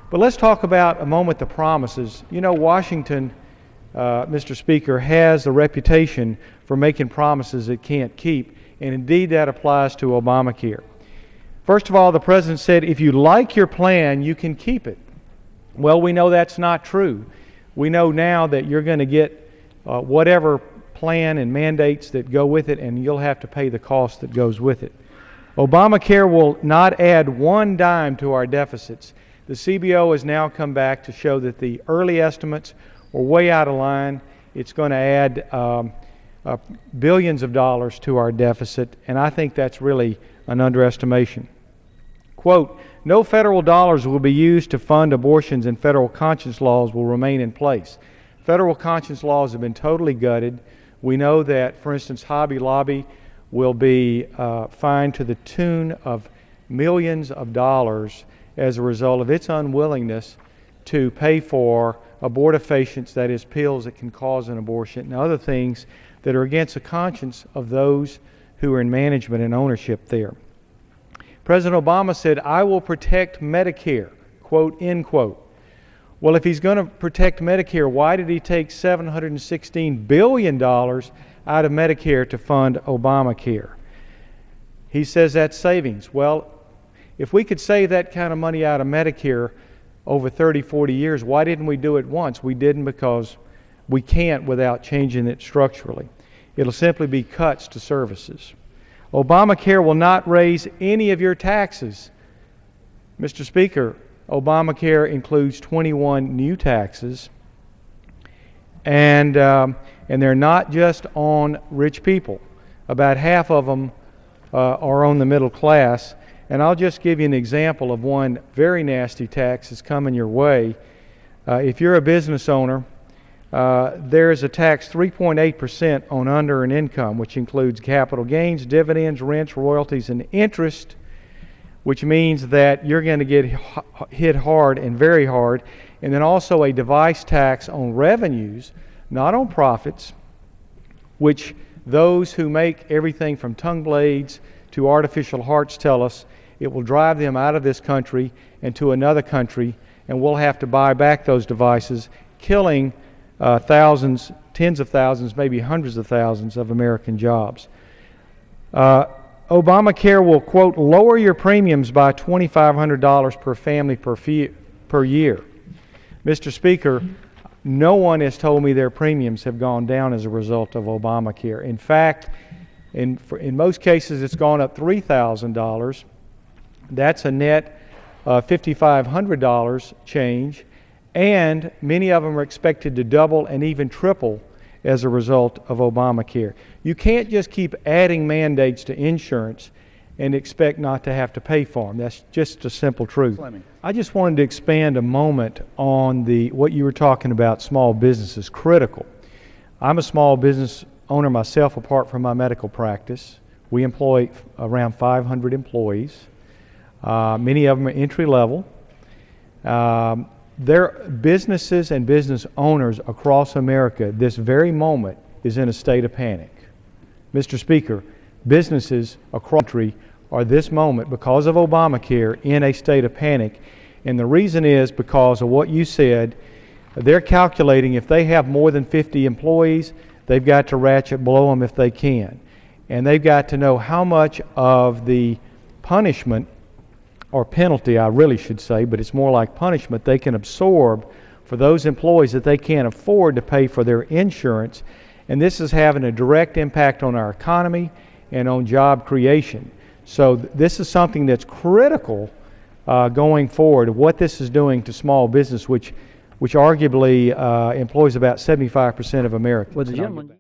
But let's talk about a moment the promises. You know, Washington, Mr. Speaker, has a reputation for making promises it can't keep, and indeed that applies to Obamacare. First of all, the President said, if you like your plan, you can keep it. Well, we know that's not true. We know now that you're going to get whatever plan and mandates that go with it, and you'll have to pay the cost that goes with it. Obamacare will not add one dime to our deficits. The CBO has now come back to show that the early estimates were way out of line. It's going to add billions of dollars to our deficit, and I think that's really an underestimation. Quote, no federal dollars will be used to fund abortions, and federal conscience laws will remain in place. Federal conscience laws have been totally gutted. We know that, for instance, Hobby Lobby will be fined to the tune of millions of dollars as a result of its unwillingness to pay for abortifacients, that is, pills that can cause an abortion, and other things that are against the conscience of those who are in management and ownership there. President Obama said, I will protect Medicare, quote, end quote. Well, if he's going to protect Medicare, why did he take $716 billion out of Medicare to fund Obamacare? He says that's savings. Well, if we could save that kind of money out of Medicare over 30, 40 years, why didn't we do it once? We didn't because we can't without changing it structurally. It'll simply be cuts to services. Obamacare will not raise any of your taxes. Mr. Speaker, Obamacare includes 21 new taxes, and they're not just on rich people. About half of them are on the middle class. And I'll just give you an example of one very nasty tax that's coming your way. If you're a business owner, there is a tax 3.8% on unearned income, which includes capital gains, dividends, rents, royalties, and interest, which means that you're going to get hit hard and very hard. And then also a device tax on revenues, not on profits, which those who make everything from tongue blades to artificial hearts tell us it will drive them out of this country and to another country, and we'll have to buy back those devices, killing thousands, tens of thousands, maybe hundreds of thousands of American jobs. Obamacare will, quote, lower your premiums by $2,500 per family per year. Mr. Speaker, no one has told me their premiums have gone down as a result of Obamacare. In fact, in most cases, it's gone up $3,000. That's a net $5,500 change, and many of them are expected to double and even triple as a result of Obamacare. You can't just keep adding mandates to insurance and expect not to have to pay for them. That's just a simple truth. Fleming. I just wanted to expand a moment on what you were talking about, small businesses, critical. I'm a small business owner myself apart from my medical practice. We employ around 500 employees. Many of them are entry level. Their businesses and business owners across America this very moment is in a state of panic. Mr. Speaker, businesses across the country are this moment, because of Obamacare, in a state of panic. And the reason is because of what you said. They're calculating if they have more than 50 employees, they've got to ratchet below them if they can. And they've got to know how much of the punishment, or penalty I really should say, but it's more like punishment, they can absorb for those employees that they can't afford to pay for their insurance. And this is having a direct impact on our economy and on job creation. So this is something that's critical going forward, what this is doing to small business, which arguably employs about 75% of Americans. Well, the gentleman